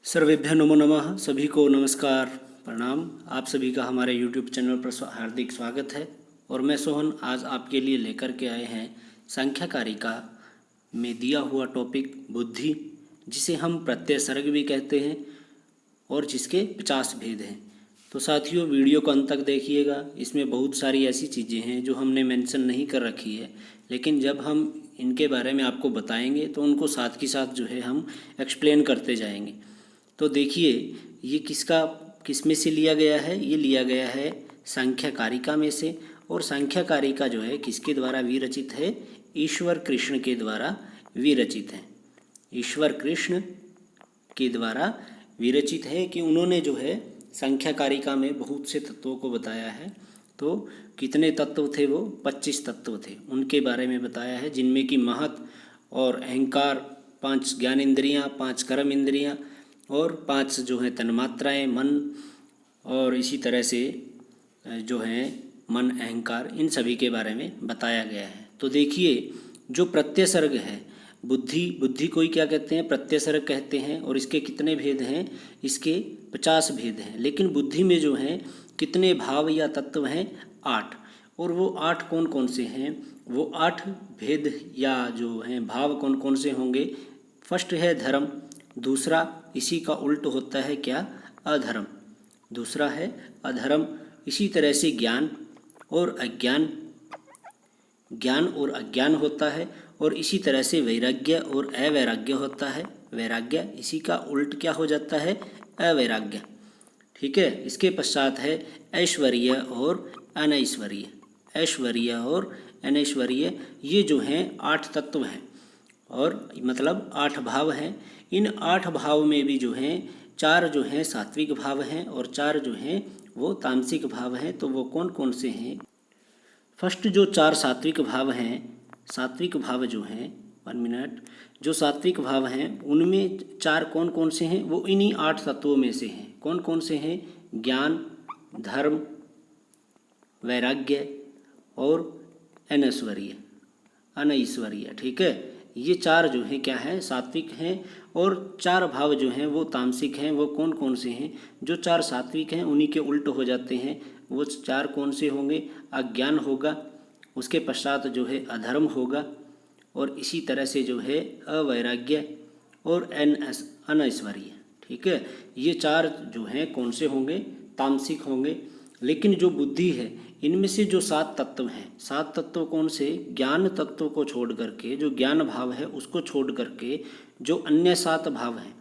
सर्वेभ्य नमो नमः। सभी को नमस्कार, प्रणाम। आप सभी का हमारे YouTube चैनल पर हार्दिक स्वागत है। और मैं सोहन आज आपके लिए लेकर के आए हैं संख्याकारिका में दिया हुआ टॉपिक बुद्धि, जिसे हम प्रत्यय सर्ग भी कहते हैं और जिसके 50 भेद हैं। तो साथियों, वीडियो को अंत तक देखिएगा। इसमें बहुत सारी ऐसी चीज़ें हैं जो हमने मेंशन नहीं कर रखी है, लेकिन जब हम इनके बारे में आपको बताएंगे तो उनको साथ के साथ जो है हम एक्सप्लेन करते जाएंगे। तो देखिए, ये किस में से लिया गया है। ये लिया गया है संख्याकारिका में से। और संख्याकारिका जो है किसके द्वारा विरचित है? ईश्वर कृष्ण के द्वारा विरचित है। ईश्वर कृष्ण के द्वारा विरचित है कि उन्होंने जो है संख्याकारिका में बहुत से तत्वों को बताया है। तो कितने तत्व थे? वो 25 तत्व थे। उनके बारे में बताया है, जिनमें कि महत और अहंकार, 5 ज्ञान इंद्रियाँ, 5 कर्म इंद्रियाँ और 5 जो हैं तन्मात्राएँ, मन, और इसी तरह से जो हैं मन, अहंकार, इन सभी के बारे में बताया गया है। तो देखिए, जो प्रत्यय सर्ग है बुद्धि को ही क्या कहते हैं? प्रत्यय सर्ग कहते हैं। और इसके कितने भेद हैं? इसके 50 भेद हैं। लेकिन बुद्धि में जो हैं कितने भाव या तत्व हैं? 8। और वो 8 कौन कौन से हैं? वो 8 भेद या जो हैं भाव कौन कौन से होंगे? फर्स्ट है धर्म। दूसरा इसी का उल्ट होता है क्या? अधर्म। दूसरा है अधर्म। इसी तरह से ज्ञान और अज्ञान, ज्ञान और अज्ञान होता है। और इसी तरह से वैराग्य और अवैराग्य होता है। वैराग्य, इसी का उल्ट क्या हो जाता है? अवैराग्य। ठीक है। इसके पश्चात है ऐश्वर्य और अनैश्वर्य। ऐश्वर्य और अनैश्वर्य, ये जो हैं 8 तत्व हैं, और मतलब 8 भाव हैं। इन 8 भाव में भी जो हैं 4 जो हैं सात्विक भाव हैं और 4 जो हैं वो तामसिक भाव हैं। तो वो कौन कौन से हैं? फर्स्ट जो 4 सात्विक भाव हैं, सात्विक भाव जो हैं, 1 मिनट, जो सात्विक भाव हैं उनमें 4 कौन कौन से हैं? वो इन्हीं 8 तत्वों में से हैं। कौन कौन से हैं? ज्ञान, धर्म, वैराग्य और अनैश्वर्य। अनैश्वर्य, ठीक है। ये 4 जो हैं क्या हैं? सात्विक हैं। और 4 भाव जो हैं वो तामसिक हैं। वो कौन कौन से हैं? जो 4 सात्विक हैं उन्हीं के उल्ट हो जाते हैं। वो 4 कौन से होंगे? अज्ञान होगा, उसके पश्चात जो है अधर्म होगा, और इसी तरह से जो है अवैराग्य और अनैश्वर्य। ठीक है। ये 4 जो हैं कौन से होंगे? तामसिक होंगे। लेकिन जो बुद्धि है, इनमें से जो 7 तत्व हैं, 7 तत्व कौन से? ज्ञान तत्व को छोड़ करके, जो ज्ञान भाव है उसको छोड़ करके जो अन्य 7 भाव हैं,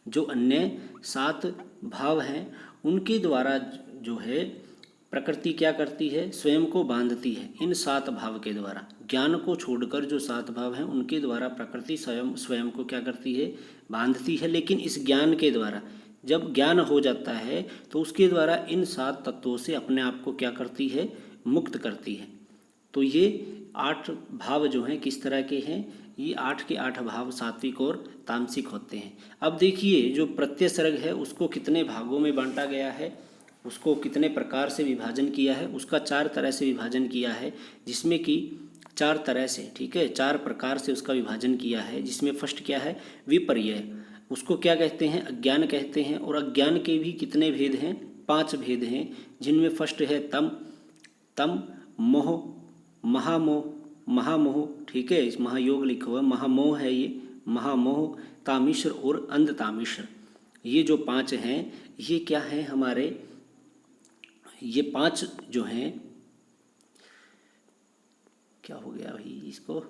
जो अन्य 7 भाव हैं उनके द्वारा जो है प्रकृति क्या करती है? स्वयं को बांधती है। इन 7 भाव के द्वारा, ज्ञान को छोड़कर जो 7 भाव हैं उनके द्वारा प्रकृति स्वयं को क्या करती है? बांधती है। लेकिन इस ज्ञान के द्वारा, जब ज्ञान हो जाता है तो उसके द्वारा इन 7 तत्वों से अपने आप को क्या करती है? मुक्त करती है। तो ये 8 भाव जो हैं किस तरह के हैं? ये 8 के 8 भाव सात्विक और तामसिक होते हैं। अब देखिए, जो प्रत्यय सर्ग है उसको कितने भागों में बांटा गया है, उसको कितने प्रकार से विभाजन किया है? उसका 4 तरह से विभाजन किया है, जिसमें कि 4 तरह से, ठीक है, 4 प्रकार से उसका विभाजन किया है। जिसमें फर्स्ट क्या है? विपर्यय। उसको क्या कहते हैं? अज्ञान कहते हैं। और अज्ञान के भी कितने भेद हैं? 5 भेद हैं, जिनमें फर्स्ट है तम, मोह, महामोह, महामोह, ठीक है, इस महायोग लिखा हुआ महामोह है ये, महामोह, तामिश्र और अंधतामिश्र। ये जो 5 हैं, ये क्या हैं हमारे? ये 5 जो हैं, क्या हो गया भाई इसको?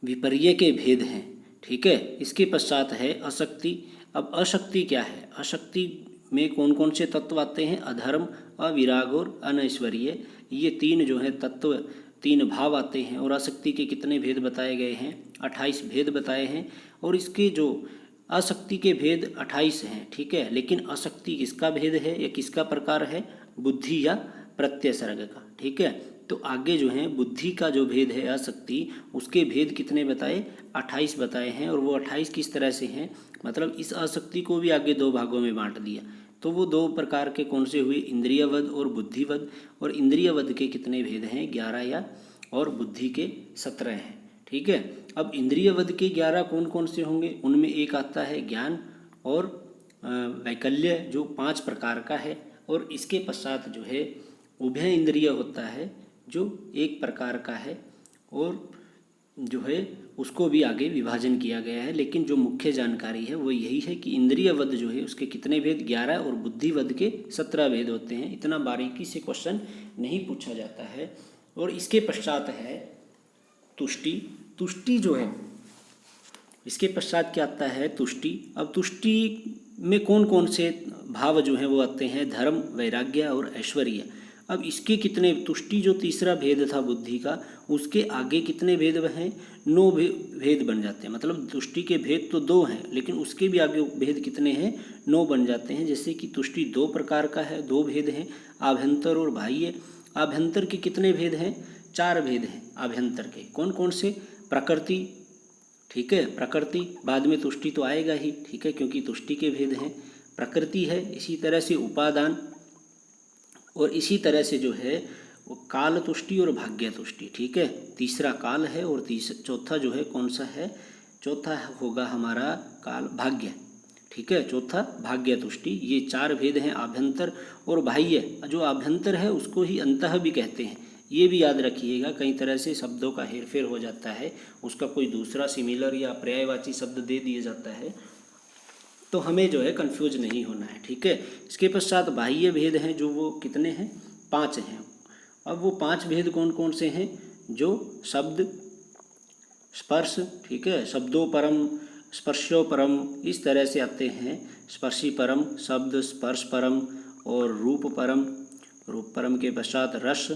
विपर्य के भेद हैं। ठीक है। इसके पश्चात है अशक्ति। अब अशक्ति क्या है? अशक्ति में कौन कौन से तत्व आते हैं? अधर्म, अविराग और अनैश्वर्य। ये 3 जो है तत्व, 3 भाव आते हैं। और अशक्ति के कितने भेद बताए गए हैं? 28 भेद बताए हैं। और इसके जो अशक्ति के भेद 28 हैं, ठीक है। लेकिन अशक्ति किसका भेद है या किसका प्रकार है? बुद्धि या प्रत्यय सर्ग का। ठीक है। तो आगे जो है बुद्धि का जो भेद है अशक्ति, उसके भेद कितने बताए? 28 बताए हैं। और वो 28 किस तरह से हैं? मतलब इस अशक्ति को भी आगे 2 भागों में बांट दिया। तो वो 2 प्रकार के कौन से हुए? इंद्रियवद और बुद्धिवद। और इंद्रियवद के कितने भेद हैं? 11 या, और बुद्धि के 17 हैं। ठीक है। अब इंद्रियवद के 11 कौन कौन से होंगे? उनमें एक आता है ज्ञान, और वैकल्य जो 5 प्रकार का है, और इसके पश्चात जो है उभय इंद्रिय होता है जो 1 प्रकार का है, और जो है उसको भी आगे विभाजन किया गया है। लेकिन जो मुख्य जानकारी है वो यही है कि इंद्रियवद जो है उसके कितने भेद 11 और बुद्धिवद के 17 भेद होते हैं। इतना बारीकी से क्वेश्चन नहीं पूछा जाता है। और इसके पश्चात है तुष्टि। तुष्टि जो है इसके पश्चात क्या आता है? तुष्टि। अब तुष्टि में कौन कौन से भाव जो हैं वो आते हैं? धर्म, वैराग्य और ऐश्वर्य। अब इसके कितने, तुष्टि जो तीसरा भेद था बुद्धि का, उसके आगे कितने भेद हैं? 9 भेद बन जाते हैं। मतलब तुष्टि के भेद तो 2 हैं, लेकिन उसके भी आगे भेद कितने हैं? 9 बन जाते हैं। जैसे कि तुष्टि 2 प्रकार का है, 2 भेद हैं, आभ्यंतर और बाह्य। आभ्यंतर के कितने भेद हैं? 4 भेद हैं आभ्यंतर के। कौन कौन से? प्रकृति, ठीक है, प्रकृति, बाद में तुष्टि तो आएगा ही, ठीक है, क्योंकि तुष्टि के भेद हैं। प्रकृति है, इसी तरह से उपादान, और इसी तरह से जो है वो काल तुष्टि और भाग्य तुष्टि, ठीक है। तीसरा काल है और चौथा जो है कौन सा है? चौथा होगा हमारा काल भाग्य, ठीक है, चौथा भाग्य तुष्टि। ये 4 भेद हैं आभ्यंतर और बाह्य। जो आभ्यंतर है उसको ही अंतः भी कहते हैं, ये भी याद रखिएगा। कई तरह से शब्दों का हेरफेर हो जाता है, उसका कोई दूसरा सिमिलर या पर्यायवाची शब्द दे दिया जाता है, तो हमें जो है कंफ्यूज नहीं होना है, ठीक है। इसके पश्चात बाह्य भेद हैं जो वो कितने हैं? 5 हैं। अब वो 5 भेद कौन कौन से हैं? जो शब्द, स्पर्श, ठीक है, शब्दों परम, स्पर्शो परम, इस तरह से आते हैं। स्पर्शी परम, शब्द स्पर्श परम, और रूप परम, रूप परम के पश्चात रस,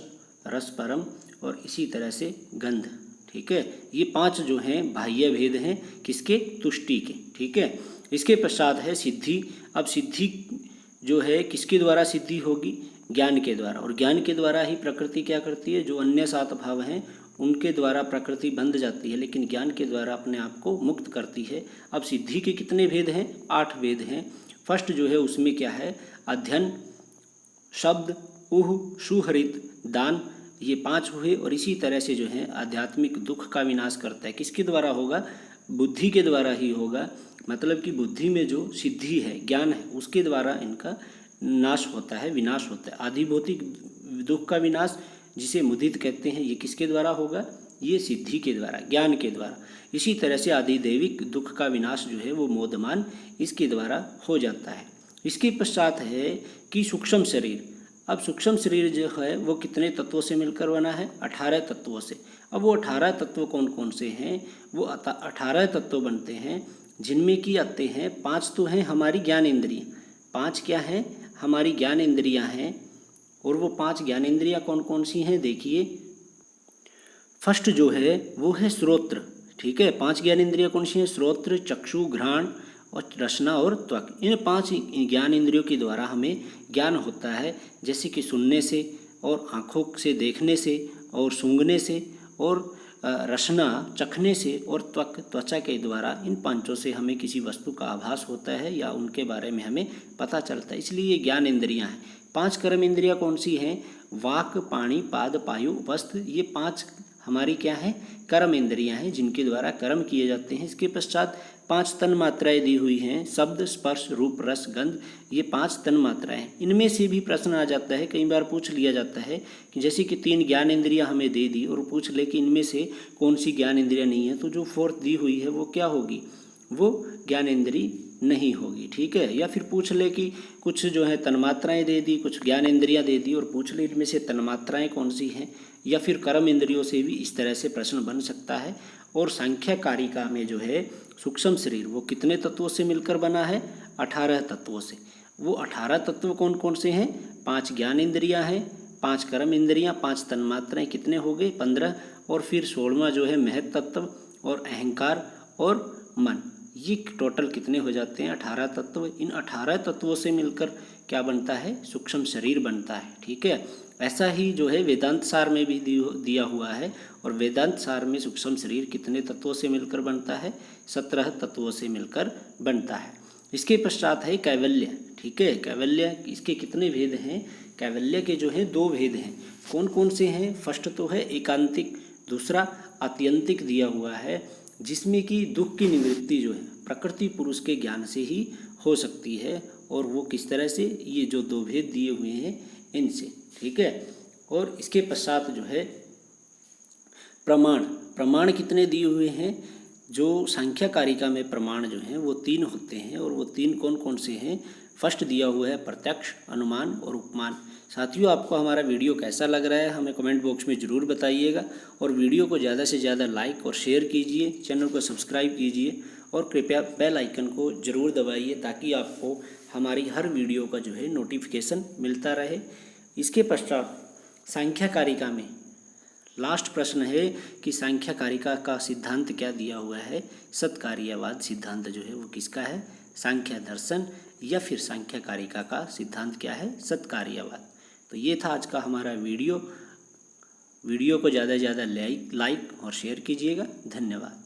रस परम, और इसी तरह से गंध, ठीक है। ये 5 जो हैं बाह्य भेद हैं किसके? तुष्टि के, ठीक है। इसके पश्चात है सिद्धि। अब सिद्धि जो है किसके द्वारा सिद्धि होगी? ज्ञान के द्वारा। और ज्ञान के द्वारा ही प्रकृति क्या करती है? जो अन्य 7 भाव हैं उनके द्वारा प्रकृति बंध जाती है, लेकिन ज्ञान के द्वारा अपने आप को मुक्त करती है। अब सिद्धि के कितने भेद हैं? 8 भेद हैं। फर्स्ट जो है उसमें क्या है? अध्ययन, शब्द, ऊह, सुहृत, दान, ये 5 हुए। और इसी तरह से जो है आध्यात्मिक दुख का विनाश करता है। किसके द्वारा होगा? बुद्धि के द्वारा ही होगा। मतलब कि बुद्धि में जो सिद्धि है, ज्ञान है, उसके द्वारा इनका नाश होता है, विनाश होता है। आदि भौतिक दुख का विनाश जिसे मुदित कहते हैं, ये किसके द्वारा होगा? ये सिद्धि के द्वारा, ज्ञान के द्वारा। इसी तरह से आदि दैविक दुख का विनाश जो है वो मोदमान, इसके द्वारा हो जाता है। इसके पश्चात है कि सूक्ष्म शरीर। अब सूक्ष्म शरीर जो है वो कितने तत्वों से मिलकर बना है? 18 तत्वों से। अब वो 18 तत्व कौन कौन से हैं? वो 18 तत्व बनते हैं, जिनमें कि आते हैं 5 तो हैं हमारी ज्ञान इंद्रियाँ। 5 क्या हैं? हमारी ज्ञान इंद्रियाँ हैं। और वो 5 ज्ञान इंद्रियाँ कौन कौन सी हैं? देखिए, फर्स्ट जो है वो है श्रोत्र, ठीक है। 5 ज्ञान इंद्रियाँ कौन सी हैं? श्रोत्र, चक्षु, घ्राण और रसना और त्वक। इन 5 ज्ञान इंद्रियों के द्वारा हमें ज्ञान होता है, जैसे कि सुनने से, और आँखों से देखने से, और सूंघने से, और रसना चखने से, और त्वक त्वचा के द्वारा। इन 5 से हमें किसी वस्तु का आभास होता है या उनके बारे में हमें पता चलता है, इसलिए ये ज्ञान इंद्रियां हैं। 5 कर्म इंद्रियां कौन सी हैं? वाक, पाणी, पाद, पायु, वस्त्र। ये 5 हमारी क्या हैं? कर्म इंद्रियां हैं, जिनके द्वारा कर्म किए जाते हैं। इसके पश्चात 5 तन मात्राएँ दी हुई हैं, शब्द, स्पर्श, रूप, रस, गंध। ये 5 तन मात्राएँ। इनमें से भी प्रश्न आ जाता है, कई बार पूछ लिया जाता है कि जैसे कि 3 ज्ञान इंद्रियां हमें दे दी और पूछ ले कि इनमें से कौन सी ज्ञान इंद्रियां नहीं है, तो जो 4th दी हुई है वो क्या होगी? वो ज्ञान इंद्री नहीं होगी, ठीक है। या फिर पूछ ले कि कुछ जो है तन्मात्राएँ दे दी, कुछ ज्ञान इंद्रियाँ दे दी, और पूछ ले इनमें से तन्मात्राएँ कौन सी हैं। या फिर कर्म इंद्रियों से भी इस तरह से प्रश्न बन सकता है। और सांख्य कारिका में जो है सूक्ष्म शरीर वो कितने तत्वों से मिलकर बना है? 18 तत्वों से। वो 18 तत्व कौन कौन से हैं? 5 ज्ञान इंद्रियाँ हैं, 5 कर्म इंद्रियाँ, 5 तन्मात्राएँ, कितने हो गए? 15। और फिर 16वां जो है महत तत्व और अहंकार और मन। ये टोटल कितने हो जाते हैं? 18 तत्व। इन 18 तत्वों से मिलकर क्या बनता है? सूक्ष्म शरीर बनता है, ठीक है। ऐसा ही जो है वेदांत सार में भी दिया हुआ है। और वेदांत सार में सूक्ष्म शरीर कितने तत्वों से मिलकर बनता है? 17 तत्वों से मिलकर बनता है। इसके पश्चात है कैवल्य, ठीक है। कैवल्य, इसके कितने भेद हैं? कैवल्य के जो हैं 2 भेद हैं। कौन कौन से हैं? फर्स्ट तो है एकांतिक, दूसरा आत्यंतिक दिया हुआ है, जिसमें कि दुख की निवृत्ति जो है, प्रकृति पुरुष के ज्ञान से ही हो सकती है, और वो किस तरह से, ये जो दो भेद दिए हुए हैं इनसे, ठीक है। और इसके पश्चात जो है प्रमाण कितने दिए हुए हैं, जो सांख्य कारिका में प्रमाण जो हैं वो 3 होते हैं, और वो 3 कौन कौन से हैं। फर्स्ट दिया हुआ है प्रत्यक्ष, अनुमान और उपमान। साथियों, आपको हमारा वीडियो कैसा लग रहा है हमें कमेंट बॉक्स में ज़रूर बताइएगा, और वीडियो को ज़्यादा से ज़्यादा लाइक और शेयर कीजिए, चैनल को सब्सक्राइब कीजिए, और कृपया बेल आइकन को ज़रूर दबाइए ताकि आपको हमारी हर वीडियो का जो है नोटिफिकेशन मिलता रहे। इसके पश्चात सांख्य कारिका में लास्ट प्रश्न है कि सांख्य कारिका का सिद्धांत क्या दिया हुआ है। सत्कार्यवाद सिद्धांत जो है वो किसका है, सांख्य दर्शन, या फिर सांख्य कारिका का सिद्धांत क्या है, सत्कार्यवाद। तो ये था आज का हमारा वीडियो को ज़्यादा से ज़्यादा लाइक और शेयर कीजिएगा। धन्यवाद।